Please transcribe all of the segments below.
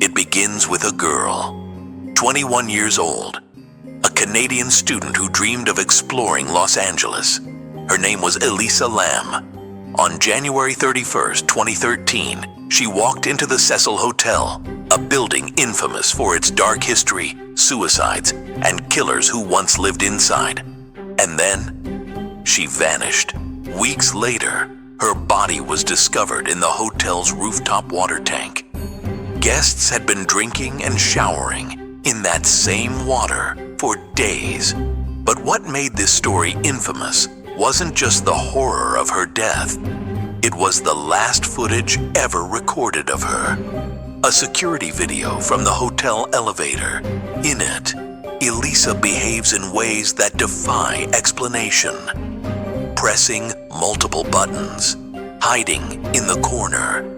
It begins with a girl, 21 years old, a Canadian student who dreamed of exploring Los Angeles. Her name was Elisa Lam. On January 31st, 2013, she walked into the Cecil Hotel, a building infamous for its dark history, suicides, and killers who once lived inside. And then, she vanished. Weeks later, her body was discovered in the hotel's rooftop water tank. Guests had been drinking and showering in that same water for days. But what made this story infamous wasn't just the horror of her death. It was the last footage ever recorded of her. A security video from the hotel elevator. In it, Elisa behaves in ways that defy explanation. Pressing multiple buttons, hiding in the corner,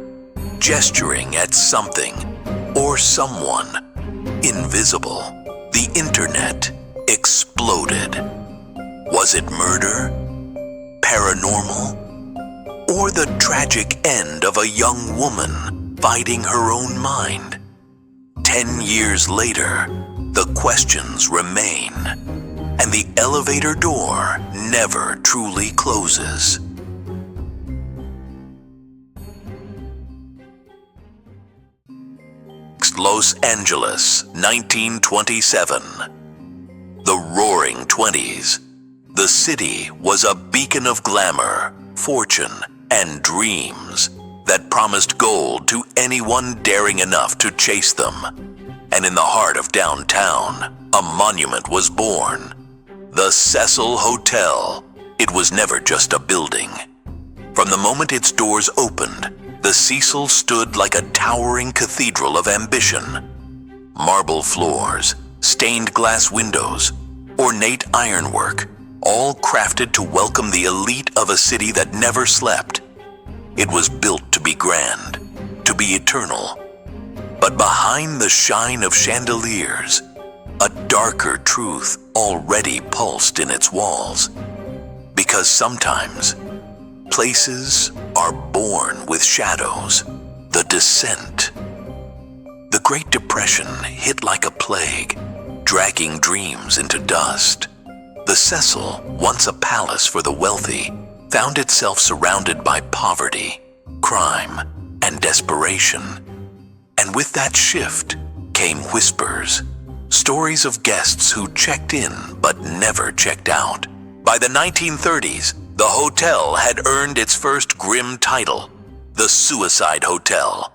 gesturing at something or someone invisible. The internet exploded. Was it murder, paranormal, or the tragic end of a young woman fighting her own mind? 10 years later, the questions remain, and the elevator door never truly closes. Los Angeles, 1927. The Roaring Twenties. The city was a beacon of glamour, fortune, and dreams that promised gold to anyone daring enough to chase them. And in the heart of downtown, a monument was born. The Cecil Hotel. It was never just a building. From the moment its doors opened, the Cecil stood like a towering cathedral of ambition. Marble floors, stained glass windows, ornate ironwork, all crafted to welcome the elite of a city that never slept. It was built to be grand, to be eternal. But behind the shine of chandeliers, a darker truth already pulsed in its walls. Because sometimes, places are born with shadows. The Descent. The Great Depression hit like a plague, dragging dreams into dust. The Cecil, once a palace for the wealthy, found itself surrounded by poverty, crime, and desperation. And with that shift came whispers, stories of guests who checked in but never checked out. By the 1930s, the hotel had earned its first grim title, the Suicide Hotel.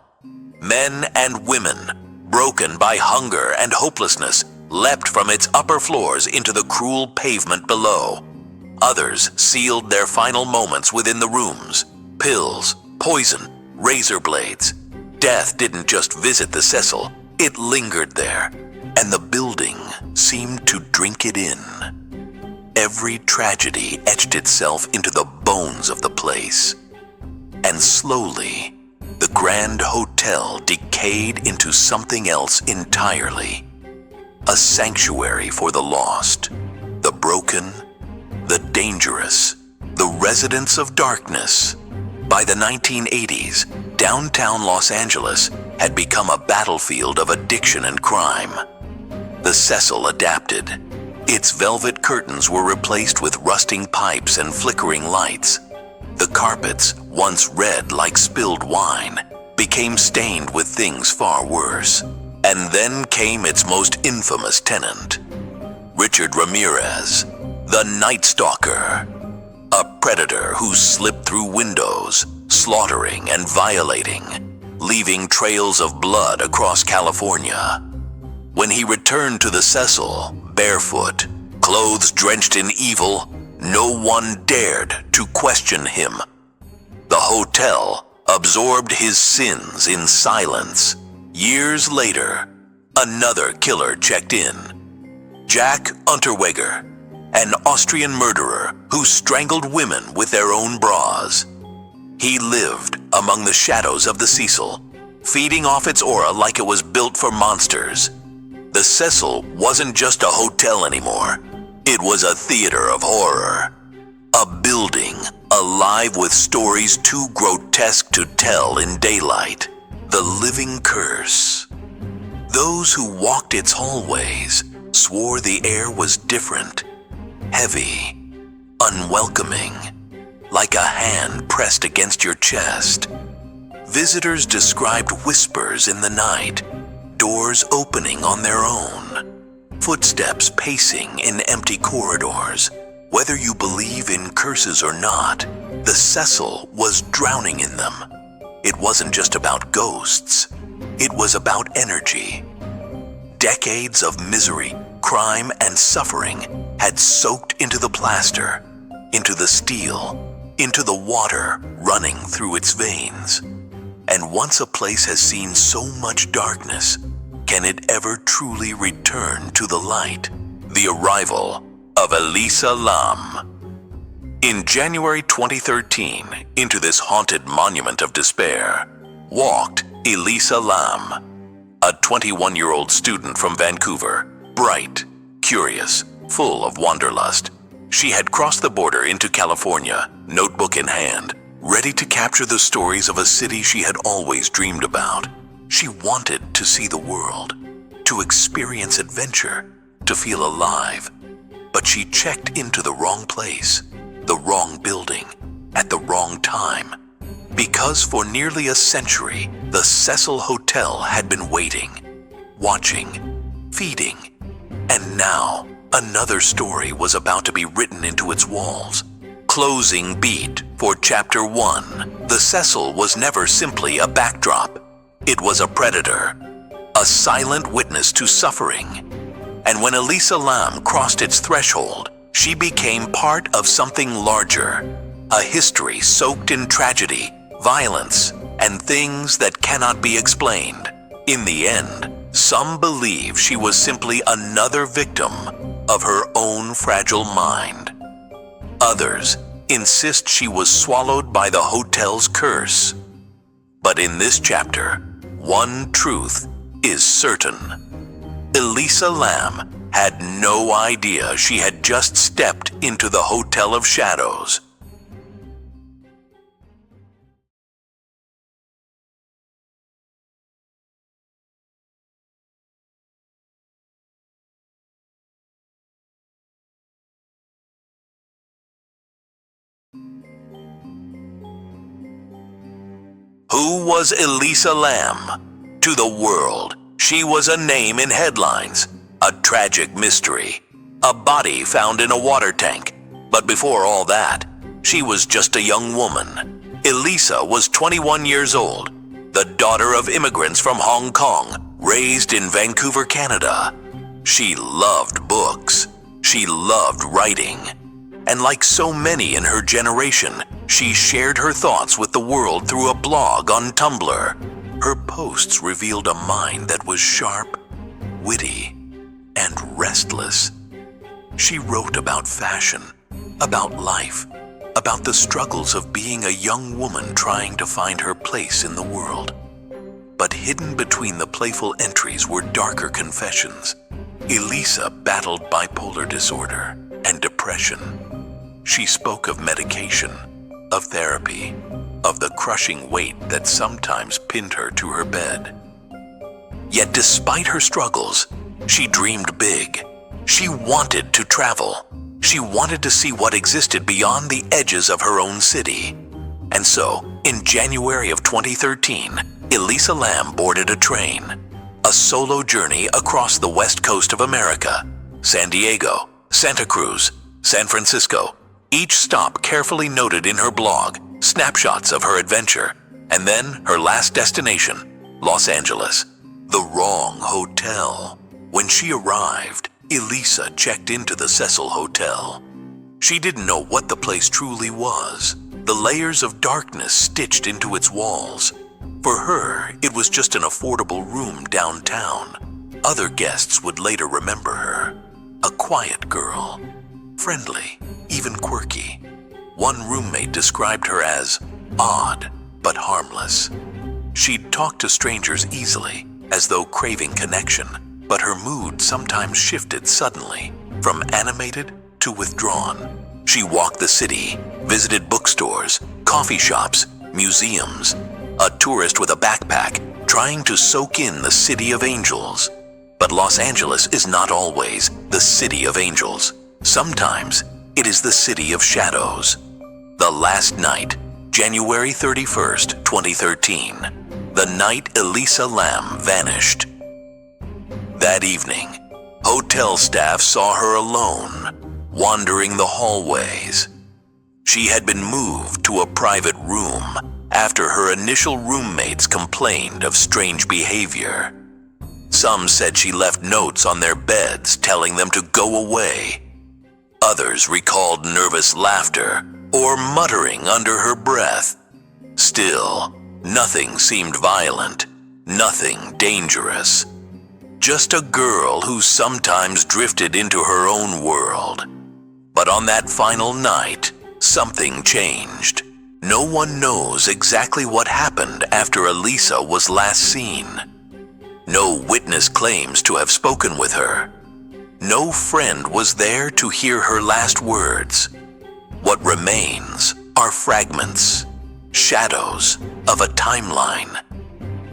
Men and women, broken by hunger and hopelessness, leapt from its upper floors into the cruel pavement below. Others sealed their final moments within the rooms. Pills, poison, razor blades. Death didn't just visit the Cecil, it lingered there, and the building seemed to drink it in. Every tragedy etched itself into the bones of the place. And slowly, the Grand Hotel decayed into something else entirely. A sanctuary for the lost, the broken, the dangerous, the residents of darkness. By the 1980s, downtown Los Angeles had become a battlefield of addiction and crime. The Cecil adapted. Its velvet curtains were replaced with rusting pipes and flickering lights. The carpets, once red like spilled wine, became stained with things far worse. And then came its most infamous tenant, Richard Ramirez, the Night Stalker, a predator who slipped through windows, slaughtering and violating, leaving trails of blood across California. When he returned to the Cecil, barefoot, clothes drenched in evil, no one dared to question him. The hotel absorbed his sins in silence. Years later, another killer checked in. Jack Unterweger, an Austrian murderer who strangled women with their own bras. He lived among the shadows of the Cecil, feeding off its aura like it was built for monsters. The Cecil wasn't just a hotel anymore. It was a theater of horror. A building alive with stories too grotesque to tell in daylight. The living curse those who walked its hallways swore the air was different, heavy, unwelcoming, like a hand pressed against your chest. Visitors described whispers in the night, doors opening on their own, footsteps pacing in empty corridors. Whether you believe in curses or not, the Cecil was drowning in them. It wasn't just about ghosts. It was about energy. Decades of misery, crime, and suffering had soaked into the plaster, into the steel, into the water running through its veins. And once a place has seen so much darkness, can it ever truly return to the light? The arrival of Elisa Lam. In January 2013, into this haunted monument of despair, walked Elisa Lam, a 21-year-old student from Vancouver, bright, curious, full of wanderlust. She had crossed the border into California, notebook in hand, ready to capture the stories of a city she had always dreamed about. She wanted to see the world, to experience adventure, to feel alive. But she checked into the wrong place, the wrong building, at the wrong time. Because for nearly a century, the Cecil Hotel had been waiting, watching, feeding. And now, another story was about to be written into its walls. Closing beat for Chapter 1. The Cecil was never simply a backdrop. It was a predator, a silent witness to suffering. And when Elisa Lam crossed its threshold, she became part of something larger, a history soaked in tragedy, violence, and things that cannot be explained. In the end, some believe she was simply another victim of her own fragile mind. Others insist she was swallowed by the hotel's curse. But in this chapter, one truth is certain. Elisa Lam had no idea she had just stepped into the Hotel of Shadows. Who was Elisa Lam? To the world, she was a name in headlines, a tragic mystery, a body found in a water tank. But before all that, she was just a young woman. Elisa was 21 years old, the daughter of immigrants from Hong Kong, raised in Vancouver, Canada. She loved books. She loved writing. And like so many in her generation, she shared her thoughts with the world through a blog on Tumblr. Her posts revealed a mind that was sharp, witty, and restless. She wrote about fashion, about life, about the struggles of being a young woman trying to find her place in the world. But hidden between the playful entries were darker confessions. Elisa battled bipolar disorder and depression. She spoke of medication, of therapy, of the crushing weight that sometimes pinned her to her bed. Yet despite her struggles, she dreamed big. She wanted to travel. She wanted to see what existed beyond the edges of her own city. And so, in January of 2013, Elisa Lam boarded a train, a solo journey across the west coast of America, San Diego, Santa Cruz, San Francisco, each stop carefully noted in her blog, snapshots of her adventure, and then her last destination, Los Angeles, the wrong hotel. When she arrived, Elisa checked into the Cecil Hotel. She didn't know what the place truly was, the layers of darkness stitched into its walls. For her, it was just an affordable room downtown. Other guests would later remember her, a quiet girl, friendly, even quirky. One roommate described her as odd but harmless. She'd talk to strangers easily, as though craving connection, but her mood sometimes shifted suddenly, from animated to withdrawn. She walked the city, visited bookstores, coffee shops, museums, a tourist with a backpack, trying to soak in the city of angels. But Los Angeles is not always the city of angels. Sometimes it is the city of shadows. The last night, January 31st, 2013, the night Elisa Lam vanished. That evening, hotel staff saw her alone, wandering the hallways. She had been moved to a private room after her initial roommates complained of strange behavior. Some said she left notes on their beds telling them to go away. Others recalled nervous laughter or muttering under her breath. Still, nothing seemed violent, nothing dangerous. Just a girl who sometimes drifted into her own world. But on that final night, something changed. No one knows exactly what happened after Elisa was last seen. No witness claims to have spoken with her. No friend was there to hear her last words. What remains are fragments, shadows of a timeline,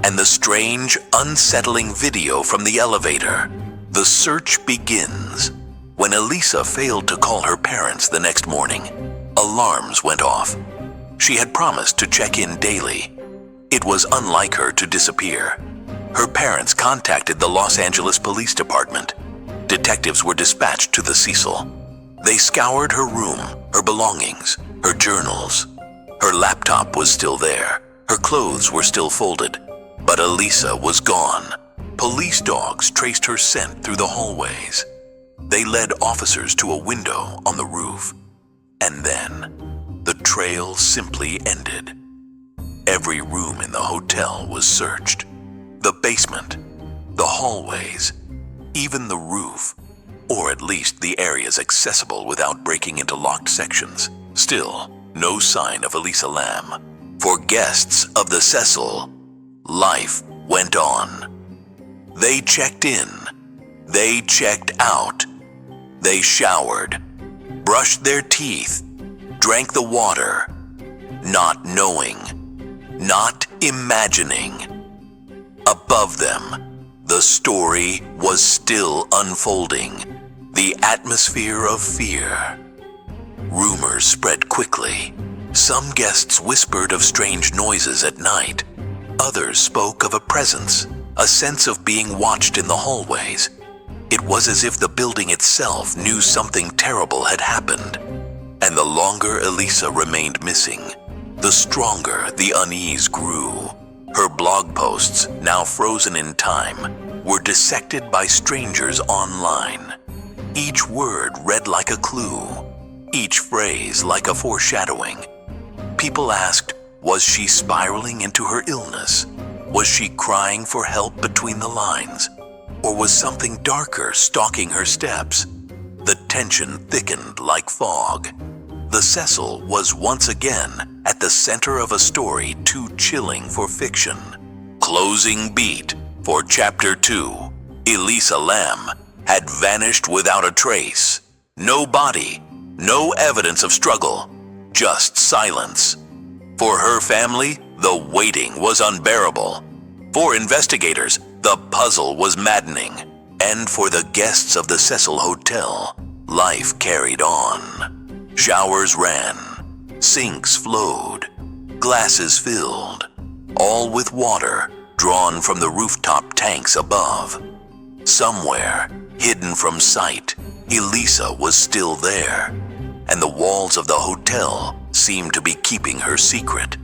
and the strange, unsettling video from the elevator. The search begins. When Elisa failed to call her parents the next morning, alarms went off. She had promised to check in daily. It was unlike her to disappear. Her parents contacted the Los Angeles Police Department. Detectives were dispatched to the Cecil. They scoured her room, her belongings, her journals. Her laptop was still there. Her clothes were still folded. But Elisa was gone. Police dogs traced her scent through the hallways. They led officers to a window on the roof. And then, the trail simply ended. Every room in the hotel was searched. The basement, the hallways, even the roof, or at least the areas accessible without breaking into locked sections. Still, no sign of Elisa Lam. For guests of the Cecil, life went on. They checked in. They checked out. They showered, brushed their teeth, drank the water, not knowing, not imagining. Above them, the story was still unfolding, the atmosphere of fear. Rumors spread quickly. Some guests whispered of strange noises at night. Others spoke of a presence, a sense of being watched in the hallways. It was as if the building itself knew something terrible had happened. And the longer Elisa remained missing, the stronger the unease grew. Her blog posts, now frozen in time, were dissected by strangers online. Each word read like a clue, each phrase like a foreshadowing. People asked, was she spiraling into her illness? Was she crying for help between the lines? Or was something darker stalking her steps? The tension thickened like fog. The Cecil was once again at the center of a story too chilling for fiction. Closing beat for Chapter 2. Elisa Lam had vanished without a trace. No body, no evidence of struggle, just silence. For her family, the waiting was unbearable. For investigators, the puzzle was maddening. And for the guests of the Cecil Hotel, life carried on. Showers ran, sinks flowed, glasses filled, all with water drawn from the rooftop tanks above. Somewhere, hidden from sight, Elisa was still there, and the walls of the hotel seemed to be keeping her secret.